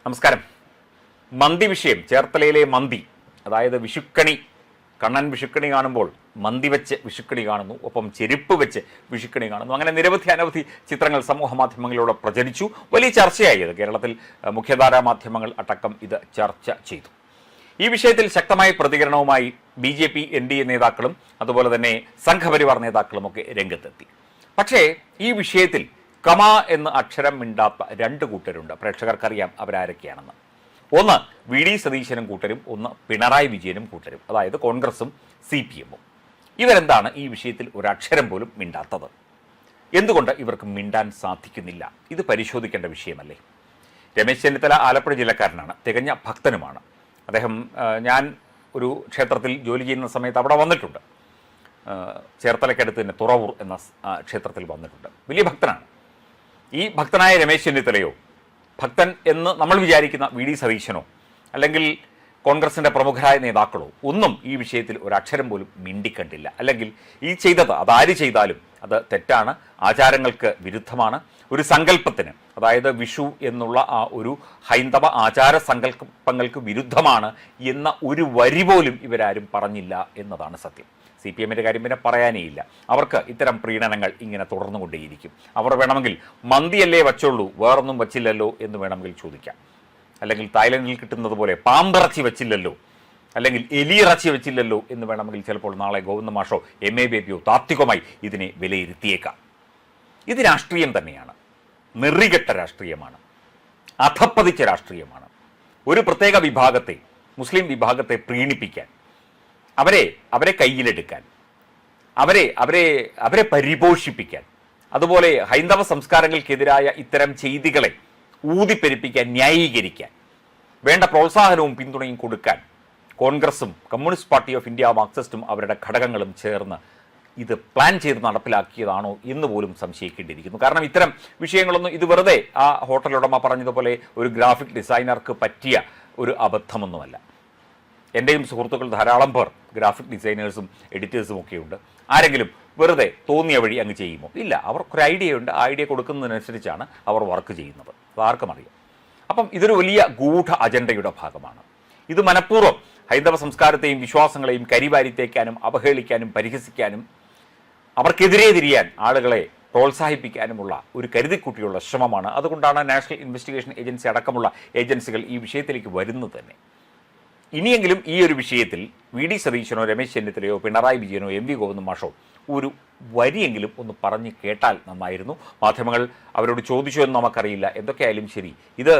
നമസ്കാരം. മന്തി വിഷയം, ചേർത്തലയിലെ മന്തി, അതായത് വിഷുക്കണി, കണ്ണൻ വിഷുക്കണി കാണുമ്പോൾ മന്തി വെച്ച് വിഷുക്കണി കാണുന്നു, ഒപ്പം ചെരുപ്പ് വെച്ച് വിഷുക്കണി കാണുന്നു. അങ്ങനെ അനവധി ചിത്രങ്ങൾ സമൂഹ മാധ്യമങ്ങളിലൂടെ പ്രചരിച്ചു. വലിയ ചർച്ചയായി ഇത്. കേരളത്തിൽ മുഖ്യധാരാ മാധ്യമങ്ങൾ അടക്കം ഇത് ചർച്ച ചെയ്തു. ഈ വിഷയത്തിൽ ശക്തമായ പ്രതികരണവുമായി BJP NDA നേതാക്കളും അതുപോലെ തന്നെ സംഘപരിവാർ നേതാക്കളുമൊക്കെ രംഗത്തെത്തി. പക്ഷേ ഈ വിഷയത്തിൽ കമ എന്ന് അക്ഷരം മിണ്ടാത്ത രണ്ട് കൂട്ടരുണ്ട്. പ്രേക്ഷകർക്കറിയാം അവരാരൊക്കെയാണെന്ന്. ഒന്ന് VD സതീശനും കൂട്ടരും, ഒന്ന് പിണറായി വിജയനും കൂട്ടരും, അതായത് കോൺഗ്രസും CPM-ഉം. ഇവരെന്താണ് ഈ വിഷയത്തിൽ ഒരക്ഷരം പോലും മിണ്ടാത്തത്? എന്തുകൊണ്ട് ഇവർക്ക് മിണ്ടാൻ സാധിക്കുന്നില്ല? ഇത് പരിശോധിക്കേണ്ട വിഷയമല്ലേ? രമേശ് ചെന്നിത്തല ആലപ്പുഴ ജില്ലക്കാരനാണ്, തികഞ്ഞ ഭക്തനുമാണ് അദ്ദേഹം. ഞാൻ ഒരു ക്ഷേത്രത്തിൽ ജോലി ചെയ്യുന്ന സമയത്ത് അവിടെ വന്നിട്ടുണ്ട്. ചേർത്തലയ്ക്കടുത്ത് തന്നെ തുറവൂർ എന്ന ക്ഷേത്രത്തിൽ വന്നിട്ടുണ്ട്. വലിയ ഭക്തനാണ്. ഈ ഭക്തനായ രമേശ് ചെന്നിത്തലയോ, ഭക്തൻ എന്ന് നമ്മൾ വിചാരിക്കുന്ന VD സതീശനോ, അല്ലെങ്കിൽ കോൺഗ്രസിൻ്റെ പ്രമുഖരായ നേതാക്കളോ ഒന്നും ഈ വിഷയത്തിൽ ഒരക്ഷരം പോലും മിണ്ടിക്കണ്ടില്ല. അല്ലെങ്കിൽ ഈ ചെയ്തത്, അതാര് ചെയ്താലും അത് തെറ്റാണ്, ആചാരങ്ങൾക്ക് വിരുദ്ധമാണ്, ഒരു സങ്കല്പത്തിന്, അതായത് വിഷു എന്നുള്ള ആ ഒരു ഹൈന്ദവ ആചാര സങ്കല്പങ്ങൾക്ക് വിരുദ്ധമാണ് എന്ന ഒരു വരി പോലും ഇവരാരും പറഞ്ഞില്ല എന്നതാണ് സത്യം. CPM-ൻ്റെ കാര്യം പിന്നെ പറയാനേ ഇല്ല. അവർക്ക് ഇത്തരം പ്രീണനങ്ങൾ ഇങ്ങനെ തുടർന്നുകൊണ്ടേയിരിക്കും. അവർ വേണമെങ്കിൽ മന്തിയല്ലേ വച്ചുള്ളൂ, വേറൊന്നും വച്ചില്ലല്ലോ എന്ന് വേണമെങ്കിൽ ചോദിക്കാം. അല്ലെങ്കിൽ തായ്ലൻഡിൽ കിട്ടുന്നത് പോലെ പാമ്പിറച്ചി വെച്ചില്ലല്ലോ, അല്ലെങ്കിൽ എലിയിറച്ചി വെച്ചില്ലല്ലോ എന്ന് വേണമെങ്കിൽ ചിലപ്പോൾ നാളെ ഗോവിന്ദ മാഷോ MA ബേബിയോ താത്വികമായി ഇതിനെ വിലയിരുത്തിയേക്കാം. ഇത് രാഷ്ട്രീയം തന്നെയാണ്, നെറികെട്ട രാഷ്ട്രീയമാണ്, അധപ്പതിച്ച രാഷ്ട്രീയമാണ്. ഒരു പ്രത്യേക വിഭാഗത്തെ, മുസ്ലിം വിഭാഗത്തെ പ്രീണിപ്പിക്കാൻ, അവരെ കയ്യിലെടുക്കാൻ, അവരെ പരിപോഷിപ്പിക്കാൻ, അതുപോലെ ഹൈന്ദവ സംസ്കാരങ്ങൾക്കെതിരായ ഇത്തരം ചെയ്തികളെ ഊതിപ്പെരുപ്പിക്കാൻ, ന്യായീകരിക്കാൻ വേണ്ട പ്രോത്സാഹനവും പിന്തുണയും കൊടുക്കാൻ കോൺഗ്രസും കമ്മ്യൂണിസ്റ്റ് പാർട്ടി ഓഫ് ഇന്ത്യ, മാർക്സിസ്റ്റും അവരുടെ ഘടകങ്ങളും ചേർന്ന് ഇത് പ്ലാൻ ചെയ്ത് നടപ്പിലാക്കിയതാണോ എന്ന് പോലും സംശയിക്കേണ്ടിയിരിക്കുന്നു. കാരണം ഇത്തരം വിഷയങ്ങളൊന്നും ഇത് വെറുതെ ആ ഹോട്ടൽ ഉടമ പറഞ്ഞതുപോലെ ഒരു ഗ്രാഫിക് ഡിസൈനർക്ക് പറ്റിയ ഒരു അബദ്ധമൊന്നുമല്ല. എൻ്റെയും സുഹൃത്തുക്കൾ ധാരാളം പേർ ഗ്രാഫിക് ഡിസൈനേഴ്സും എഡിറ്റേഴ്സും ഒക്കെയുണ്ട്. ആരെങ്കിലും വെറുതെ തോന്നിയ വഴി അങ്ങ് ചെയ്യുമോ? ഇല്ല. അവർക്കൊരു ഐഡിയ ഉണ്ട്. ആ ഐഡിയ കൊടുക്കുന്നതിനനുസരിച്ചാണ് അവർ വർക്ക് ചെയ്യുന്നത്. അതാർക്കും അറിയാം. അപ്പം ഇതൊരു വലിയ ഗൂഢ അജണ്ടയുടെ ഭാഗമാണ്. ഇത് മനഃപൂർവ്വം ഹൈന്ദവ സംസ്കാരത്തെയും വിശ്വാസങ്ങളെയും കരിവാരിത്തേക്കാനും അവഹേളിക്കാനും പരിഹസിക്കാനും അവർക്കെതിരെ തിരിയാൻ ആളുകളെ പ്രോത്സാഹിപ്പിക്കാനുമുള്ള ഒരു കരുതിക്കുട്ടിയുള്ള ശ്രമമാണ്. അതുകൊണ്ടാണ് നാഷണൽ ഇൻവെസ്റ്റിഗേഷൻ ഏജൻസി അടക്കമുള്ള ഏജൻസികൾ ഈ വിഷയത്തിലേക്ക് വരുന്നത് തന്നെ. ഇനിയെങ്കിലും ഈ ഒരു വിഷയത്തിൽ VD സതീശനോ, രമേശ് ചെന്നിത്തലയോ, പിണറായി വിജയനോ, MV ഗോവിന്ദ മാഷോ ഒരു വരിയെങ്കിലും ഒന്ന് പറഞ്ഞു കേട്ടാൽ നന്നായിരുന്നു. മാധ്യമങ്ങൾ അവരോട് ചോദിച്ചു എന്ന് നമുക്കറിയില്ല. എന്തൊക്കെയായാലും ശരി, ഇത്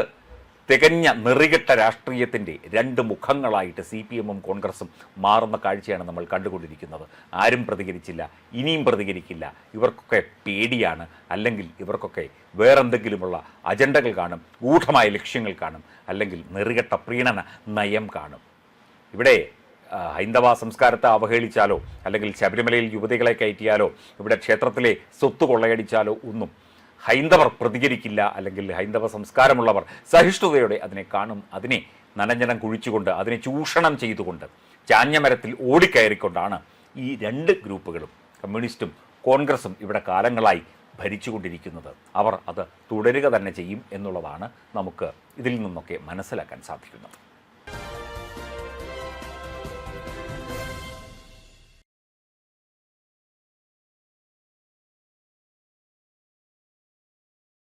തികഞ്ഞ നെറികെട്ട രാഷ്ട്രീയത്തിൻ്റെ രണ്ട് മുഖങ്ങളായിട്ട് CPM-ഉം കോൺഗ്രസും മാറുന്ന കാഴ്ചയാണ് നമ്മൾ കണ്ടുകൊണ്ടിരിക്കുന്നത്. ആരും പ്രതികരിച്ചില്ല, ഇനിയും പ്രതികരിക്കില്ല. ഇവർക്കൊക്കെ പേടിയാണ്, അല്ലെങ്കിൽ ഇവർക്കൊക്കെ വേറെന്തെങ്കിലുമുള്ള അജണ്ടകൾ കാണും, ഗൂഢമായ ലക്ഷ്യങ്ങൾ കാണും, അല്ലെങ്കിൽ നെറികെട്ട പ്രീണന നയം കാണും. ഇവിടെ ഹൈന്ദവ സംസ്കാരത്തെ അവഹേളിച്ചാലോ, അല്ലെങ്കിൽ ശബരിമലയിൽ യുവതികളെ കയറ്റിയാലോ, ഇവിടെ ക്ഷേത്രത്തിലെ സ്വത്ത് കൊള്ളയടിച്ചാലോ ഒന്നും ഹൈന്ദവർ പ്രതികരിക്കില്ല. അല്ലെങ്കിൽ ഹൈന്ദവ സംസ്കാരമുള്ളവർ സഹിഷ്ണുതയോടെ അതിനെ കാണും. അതിനെ നനഞ്ഞനം കുഴിച്ചുകൊണ്ട്, അതിനെ ചൂഷണം ചെയ്തുകൊണ്ട്, ചാഞ്ഞമരത്തിൽ ഓടിക്കയറിക്കൊണ്ടാണ് ഈ രണ്ട് ഗ്രൂപ്പുകളും, കമ്മ്യൂണിസ്റ്റും കോൺഗ്രസും, ഇവിടെ കാലങ്ങളായി ഭരിച്ചുകൊണ്ടിരിക്കുന്നത്. അവർ അത് തുടരുക തന്നെ ചെയ്യും എന്നുള്ളതാണ് നമുക്ക് ഇതിൽ നിന്നൊക്കെ മനസ്സിലാക്കാൻ സാധിക്കുന്നത്.